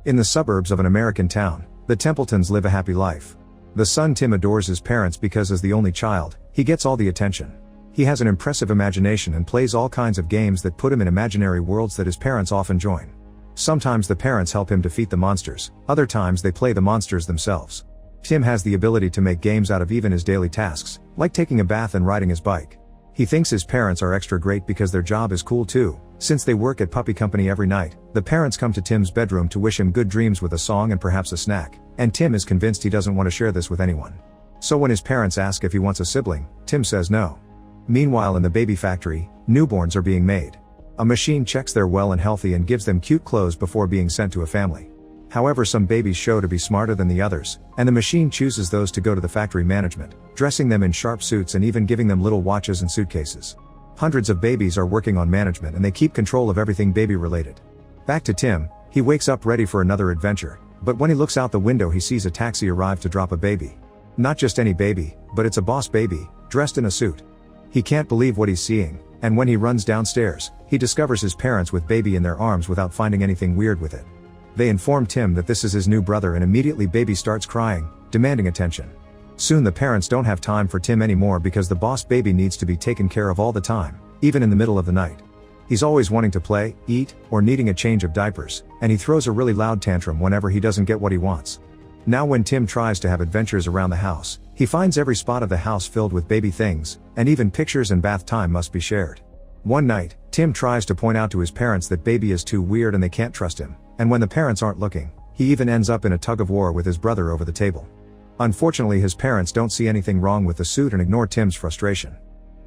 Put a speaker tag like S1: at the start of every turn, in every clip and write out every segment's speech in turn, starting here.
S1: In the suburbs of an American town, the Templetons live a happy life. The son Tim adores his parents because as the only child, he gets all the attention. He has an impressive imagination and plays all kinds of games that put him in imaginary worlds that his parents often join. Sometimes the parents help him defeat the monsters, other times they play the monsters themselves. Tim has the ability to make games out of even his daily tasks, like taking a bath and riding his bike. He thinks his parents are extra great because their job is cool too. Since they work at puppy company every night, the parents come to Tim's bedroom to wish him good dreams with a song and perhaps a snack, and Tim is convinced he doesn't want to share this with anyone. So when his parents ask if he wants a sibling, Tim says no. Meanwhile in the baby factory, newborns are being made. A machine checks they're well and healthy and gives them cute clothes before being sent to a family. However, some babies show to be smarter than the others, and the machine chooses those to go to the factory management, dressing them in sharp suits and even giving them little watches and suitcases. Hundreds of babies are working on management and they keep control of everything baby related. Back to Tim, he wakes up ready for another adventure, but when he looks out the window he sees a taxi arrive to drop a baby. Not just any baby, but it's a boss baby, dressed in a suit. He can't believe what he's seeing, and when he runs downstairs, he discovers his parents with baby in their arms without finding anything weird with it. They inform Tim that this is his new brother and immediately baby starts crying, demanding attention. Soon the parents don't have time for Tim anymore because the boss baby needs to be taken care of all the time, even in the middle of the night. He's always wanting to play, eat, or needing a change of diapers, and he throws a really loud tantrum whenever he doesn't get what he wants. Now when Tim tries to have adventures around the house, he finds every spot of the house filled with baby things, and even pictures and bath time must be shared. One night, Tim tries to point out to his parents that baby is too weird and they can't trust him, and when the parents aren't looking, he even ends up in a tug of war with his brother over the table. Unfortunately his parents don't see anything wrong with the suit and ignore Tim's frustration.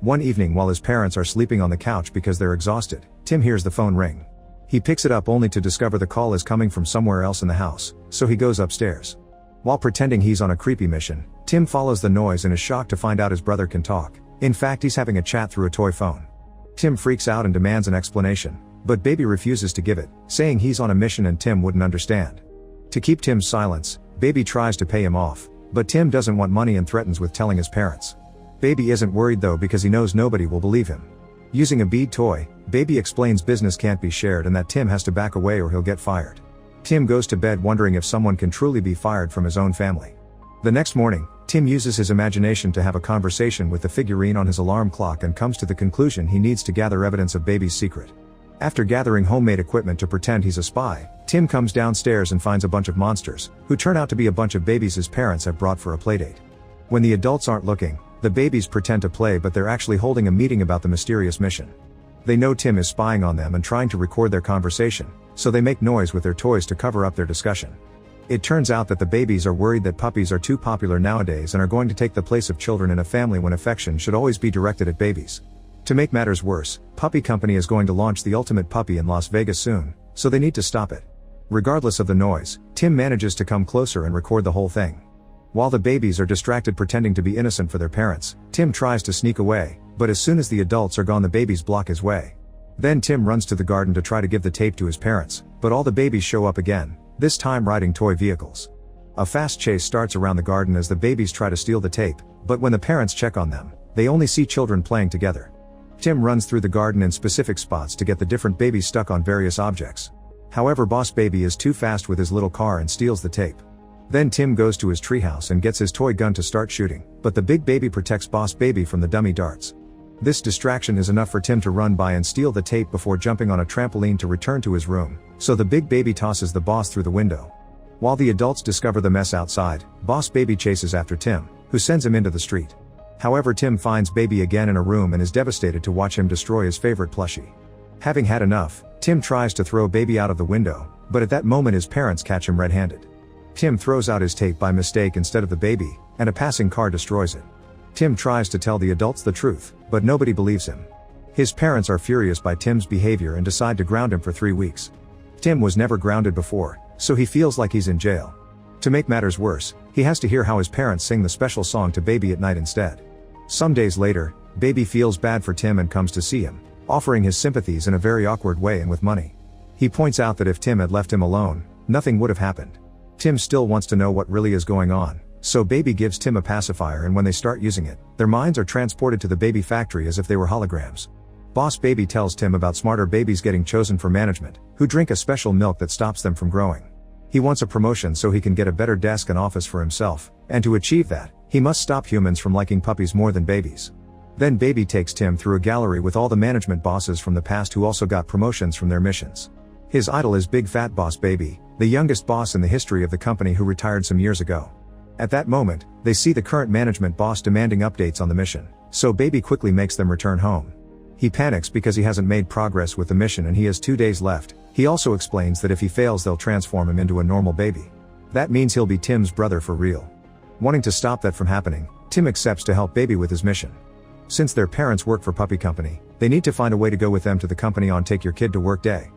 S1: One evening while his parents are sleeping on the couch because they're exhausted, Tim hears the phone ring. He picks it up only to discover the call is coming from somewhere else in the house, so he goes upstairs. While pretending he's on a creepy mission, Tim follows the noise and is shocked to find out his brother can talk. In fact, he's having a chat through a toy phone. Tim freaks out and demands an explanation, but baby refuses to give it, saying he's on a mission and Tim wouldn't understand. To keep Tim's silence, baby tries to pay him off, but Tim doesn't want money and threatens with telling his parents. Baby isn't worried though because he knows nobody will believe him. Using a bead toy, baby explains business can't be shared and that Tim has to back away or he'll get fired. Tim goes to bed wondering if someone can truly be fired from his own family. The next morning, Tim uses his imagination to have a conversation with the figurine on his alarm clock and comes to the conclusion he needs to gather evidence of baby's secret. After gathering homemade equipment to pretend he's a spy, Tim comes downstairs and finds a bunch of monsters, who turn out to be a bunch of babies his parents have brought for a playdate. When the adults aren't looking, the babies pretend to play but they're actually holding a meeting about the mysterious mission. They know Tim is spying on them and trying to record their conversation, so they make noise with their toys to cover up their discussion. It turns out that the babies are worried that puppies are too popular nowadays and are going to take the place of children in a family when affection should always be directed at babies. To make matters worse, Puppy Company is going to launch the ultimate puppy in Las Vegas soon, so they need to stop it. Regardless of the noise, Tim manages to come closer and record the whole thing. While the babies are distracted pretending to be innocent for their parents, Tim tries to sneak away, but as soon as the adults are gone the babies block his way. Then Tim runs to the garden to try to give the tape to his parents, but all the babies show up again, this time riding toy vehicles. A fast chase starts around the garden as the babies try to steal the tape, but when the parents check on them, they only see children playing together. Tim runs through the garden in specific spots to get the different babies stuck on various objects. However, Boss Baby is too fast with his little car and steals the tape. Then Tim goes to his treehouse and gets his toy gun to start shooting, but the big baby protects Boss Baby from the dummy darts. This distraction is enough for Tim to run by and steal the tape before jumping on a trampoline to return to his room, so the big baby tosses the boss through the window. While the adults discover the mess outside, Boss Baby chases after Tim, who sends him into the street. However, Tim finds Baby again in a room and is devastated to watch him destroy his favorite plushie. Having had enough, Tim tries to throw Baby out of the window, but at that moment his parents catch him red-handed. Tim throws out his tape by mistake instead of the baby, and a passing car destroys it. Tim tries to tell the adults the truth, but nobody believes him. His parents are furious by Tim's behavior and decide to ground him for 3 weeks. Tim was never grounded before, so he feels like he's in jail. To make matters worse, he has to hear how his parents sing the special song to Baby at night instead. Some days later, Baby feels bad for Tim and comes to see him, offering his sympathies in a very awkward way and with money. He points out that if Tim had left him alone, nothing would have happened. Tim still wants to know what really is going on, so Baby gives Tim a pacifier, and when they start using it, their minds are transported to the baby factory as if they were holograms. Boss Baby tells Tim about smarter babies getting chosen for management, who drink a special milk that stops them from growing. He He wants a promotion so he can get a better desk and office for himself, and to achieve that, he must stop humans from liking puppies more than babies. Then Baby takes Tim through a gallery with all the management bosses from the past who also got promotions from their missions. His idol is Big Fat Boss Baby, the youngest boss in the history of the company who retired some years ago. At that moment, they see the current management boss demanding updates on the mission, so Baby quickly makes them return home. He panics because he hasn't made progress with the mission and he has 2 days left. He also explains that if he fails they'll transform him into a normal baby. That means he'll be Tim's brother for real. Wanting to stop that from happening, Tim accepts to help Baby with his mission. Since their parents work for Puppy Company, they need to find a way to go with them to the company on Take Your Kid to Work Day.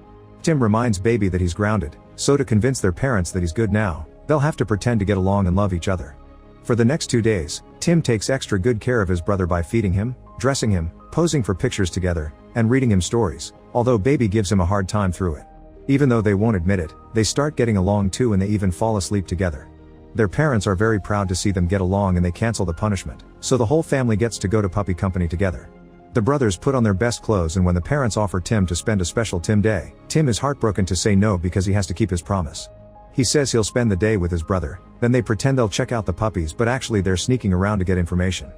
S1: Tim reminds Baby that he's grounded, so to convince their parents that he's good now, they'll have to pretend to get along and love each other. For the next 2 days, Tim takes extra good care of his brother by feeding him, dressing him, posing for pictures together, and reading him stories, although Baby gives him a hard time through it. Even though they won't admit it, they start getting along too and they even fall asleep together. Their parents are very proud to see them get along and they cancel the punishment, so the whole family gets to go to Puppy Company together. The brothers put on their best clothes and when the parents offer Tim to spend a special Tim Day, Tim is heartbroken to say no because he has to keep his promise. He says he'll spend the day with his brother, then they pretend they'll check out the puppies but actually they're sneaking around to get information.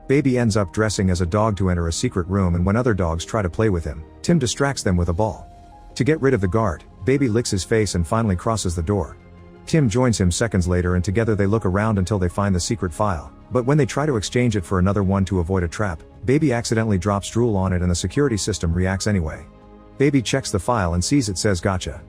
S1: Baby ends up dressing as a dog to enter a secret room and when other dogs try to play with him, Tim distracts them with a ball. To get rid of the guard, Baby licks his face and finally crosses the door. Tim joins him seconds later and together they look around until they find the secret file, but when they try to exchange it for another one to avoid a trap, Baby accidentally drops drool on it and the security system reacts anyway. Baby checks the file and sees it says gotcha.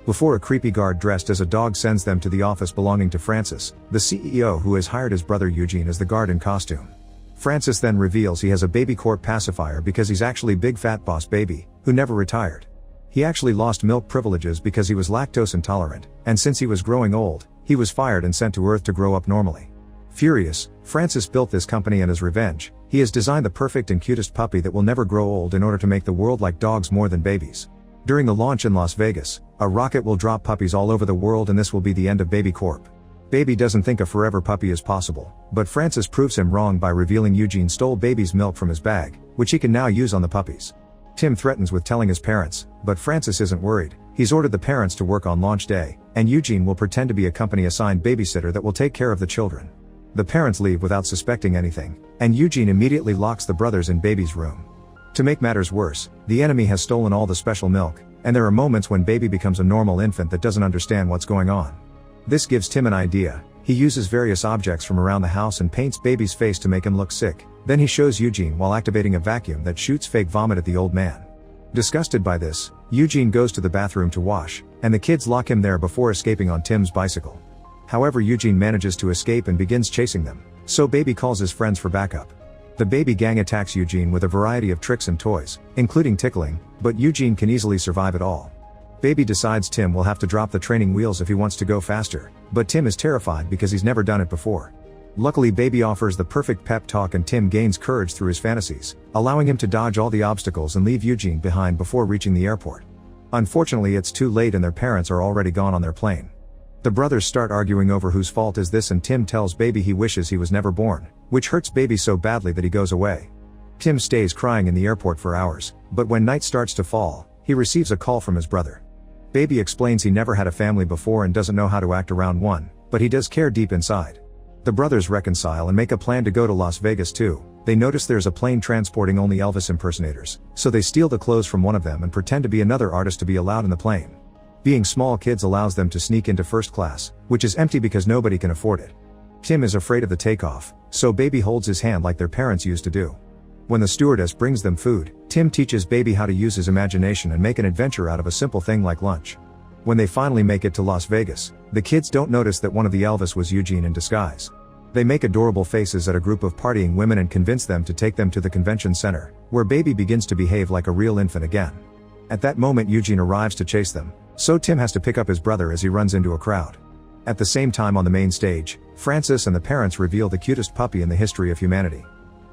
S1: Before a creepy guard dressed as a dog sends them to the office belonging to Francis, the CEO who has hired his brother Eugene as the guard in costume. Francis then reveals he has a Baby Corp pacifier because he's actually Big Fat Boss Baby, who never retired. He actually lost milk privileges because he was lactose intolerant, and since he was growing old, he was fired and sent to Earth to grow up normally. Furious, Francis built this company and as revenge, he has designed the perfect and cutest puppy that will never grow old in order to make the world like dogs more than babies. During the launch in Las Vegas, a rocket will drop puppies all over the world and this will be the end of Baby Corp. Baby doesn't think a forever puppy is possible, but Francis proves him wrong by revealing Eugene stole Baby's milk from his bag, which he can now use on the puppies. Tim threatens with telling his parents, but Francis isn't worried. He's ordered the parents to work on launch day, and Eugene will pretend to be a company-assigned babysitter that will take care of the children. The parents leave without suspecting anything, and Eugene immediately locks the brothers in Baby's room. To make matters worse, the enemy has stolen all the special milk, and there are moments when Baby becomes a normal infant that doesn't understand what's going on. This gives Tim an idea. He uses various objects from around the house and paints Baby's face to make him look sick. Then he shows Eugene while activating a vacuum that shoots fake vomit at the old man. Disgusted by this, Eugene goes to the bathroom to wash, and the kids lock him there before escaping on Tim's bicycle. However, Eugene manages to escape and begins chasing them, so Baby calls his friends for backup. The Baby gang attacks Eugene with a variety of tricks and toys, including tickling, but Eugene can easily survive it all. Baby decides Tim will have to drop the training wheels if he wants to go faster, but Tim is terrified because he's never done it before. Luckily, Baby offers the perfect pep talk and Tim gains courage through his fantasies, allowing him to dodge all the obstacles and leave Eugene behind before reaching the airport. Unfortunately, it's too late and their parents are already gone on their plane. The brothers start arguing over whose fault is this and Tim tells Baby he wishes he was never born, which hurts Baby so badly that he goes away. Tim stays crying in the airport for hours, but when night starts to fall, he receives a call from his brother. Baby explains he never had a family before and doesn't know how to act around one, but he does care deep inside. The brothers reconcile and make a plan to go to Las Vegas too. They notice there's a plane transporting only Elvis impersonators, so they steal the clothes from one of them and pretend to be another artist to be allowed in the plane. Being small kids allows them to sneak into first class, which is empty because nobody can afford it. Tim is afraid of the takeoff, so Baby holds his hand like their parents used to do. When the stewardess brings them food, Tim teaches Baby how to use his imagination and make an adventure out of a simple thing like lunch. When they finally make it to Las Vegas, the kids don't notice that one of the Elvis was Eugene in disguise. They make adorable faces at a group of partying women and convince them to take them to the convention center, where Baby begins to behave like a real infant again. At that moment, Eugene arrives to chase them, so Tim has to pick up his brother as he runs into a crowd. At the same time on the main stage, Francis and the parents reveal the cutest puppy in the history of humanity.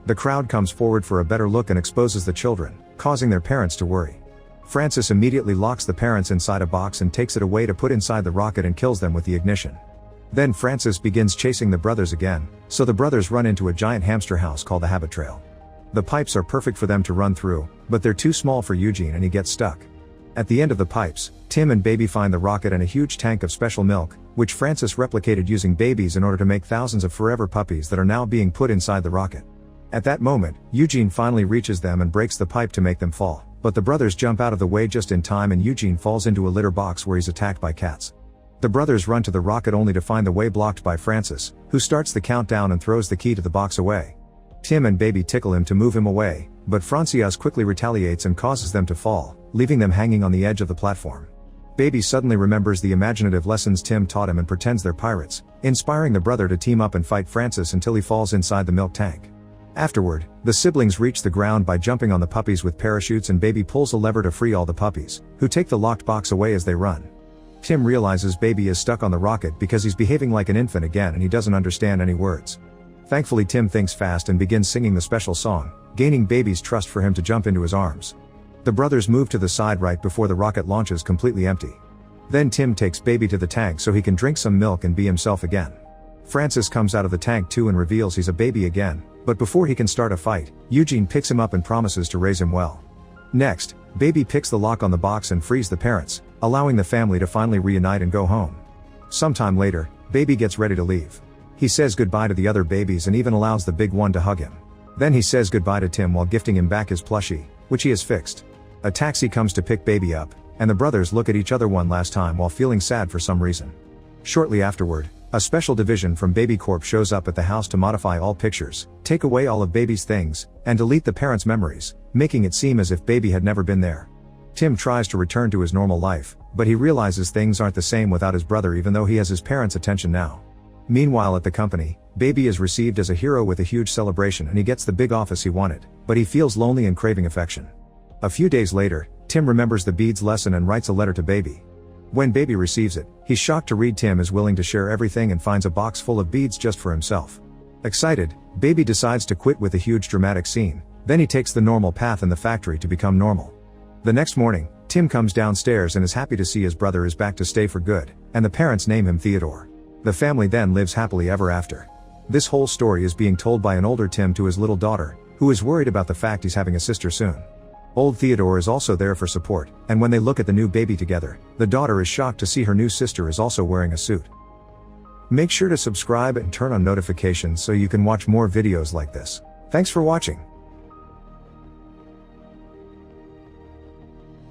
S1: The crowd comes forward for a better look and exposes the children, causing their parents to worry. Francis immediately locks the parents inside a box and takes it away to put inside the rocket and kills them with the ignition. Then Francis begins chasing the brothers again, so the brothers run into a giant hamster house called the Habit Trail. The pipes are perfect for them to run through, but they're too small for Eugene and he gets stuck. At the end of the pipes, Tim and Baby find the rocket and a huge tank of special milk, which Francis replicated using babies in order to make thousands of forever puppies that are now being put inside the rocket. At that moment, Eugene finally reaches them and breaks the pipe to make them fall, but the brothers jump out of the way just in time and Eugene falls into a litter box where he's attacked by cats. The brothers run to the rocket only to find the way blocked by Francis, who starts the countdown and throws the key to the box away. Tim and Baby tickle him to move him away, but Francis quickly retaliates and causes them to fall, leaving them hanging on the edge of the platform. Baby suddenly remembers the imaginative lessons Tim taught him and pretends they're pirates, inspiring the brother to team up and fight Francis until he falls inside the milk tank. Afterward, the siblings reach the ground by jumping on the puppies with parachutes and Baby pulls a lever to free all the puppies, who take the locked box away as they run. Tim realizes Baby is stuck on the rocket because he's behaving like an infant again and he doesn't understand any words. Thankfully Tim thinks fast and begins singing the special song, gaining Baby's trust for him to jump into his arms. The brothers move to the side right before the rocket launches completely empty. Then Tim takes Baby to the tank so he can drink some milk and be himself again. Francis comes out of the tank too and reveals he's a baby again, but before he can start a fight, Eugene picks him up and promises to raise him well. Next, Baby picks the lock on the box and frees the parents, allowing the family to finally reunite and go home. Sometime later, Baby gets ready to leave. He says goodbye to the other babies and even allows the big one to hug him. Then he says goodbye to Tim while gifting him back his plushie, which he has fixed. A taxi comes to pick Baby up, and the brothers look at each other one last time while feeling sad for some reason. Shortly afterward, a special division from Baby Corp shows up at the house to modify all pictures, take away all of Baby's things, and delete the parents' memories, making it seem as if Baby had never been there. Tim tries to return to his normal life, but he realizes things aren't the same without his brother even though he has his parents' attention now. Meanwhile at the company, Baby is received as a hero with a huge celebration and he gets the big office he wanted, but he feels lonely and craving affection. A few days later, Tim remembers the beads lesson and writes a letter to Baby. When Baby receives it, he's shocked to read Tim is willing to share everything and finds a box full of beads just for himself. Excited, Baby decides to quit with a huge dramatic scene, then he takes the normal path in the factory to become normal. The next morning, Tim comes downstairs and is happy to see his brother is back to stay for good, and the parents name him Theodore. The family then lives happily ever after. This whole story is being told by an older Tim to his little daughter, who is worried about the fact he's having a sister soon. Old Theodore is also there for support, and when they look at the new baby together, the daughter is shocked to see her new sister is also wearing a suit. Make sure to subscribe and turn on notifications so you can watch more videos like this. Thanks for watching.